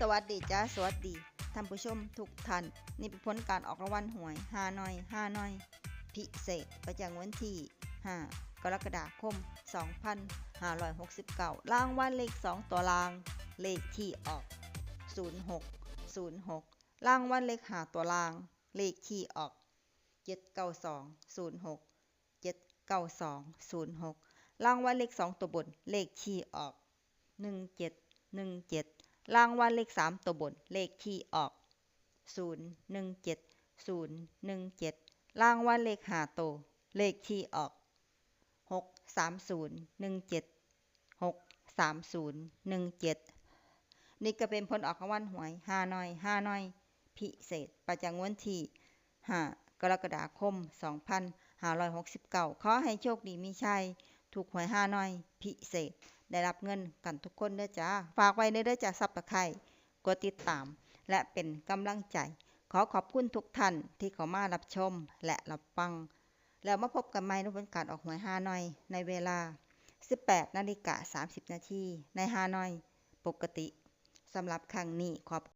สวัสดีจ้าสวัสดีท่านผู้ชมทุกท่านนี่เป็นผลการออกรางวัลหวยฮานอยพิเศษประจำวันที่5กรกฎาคม2569รางวัลเลข2ตัวรางเลขที่ออก06รางวัลเลข5ตัวรางเลขที่ออก79206 79206รางวัลเลข2ตัวบนเลขที่ออก1717รางวัลเลข3ตัวบนเลขที่ออก017017รางวัลเลข5ตัวเลขที่ออก63017 63017นี่ก็เป็นผลออกรางวัลหวยฮานอยพิเศษประจำวันที่5กรกฎาคม2569ขอให้โชคดีมีชัยถูกหวยฮานอยพิเศษได้รับเงินกันทุกคนเด้อจ้าฝากไว้เด้อจ้าซับสไครบ์กดติดตามและเป็นกำลังใจขอขอบคุณทุกท่านที่เข้ามารับชมและรับฟังแล้วมาพบกันใหม่ในผลการออกหวยฮานอยในเวลา 18:30 นาทีในฮานอยปกติสำหรับครั้งนี้ขอบ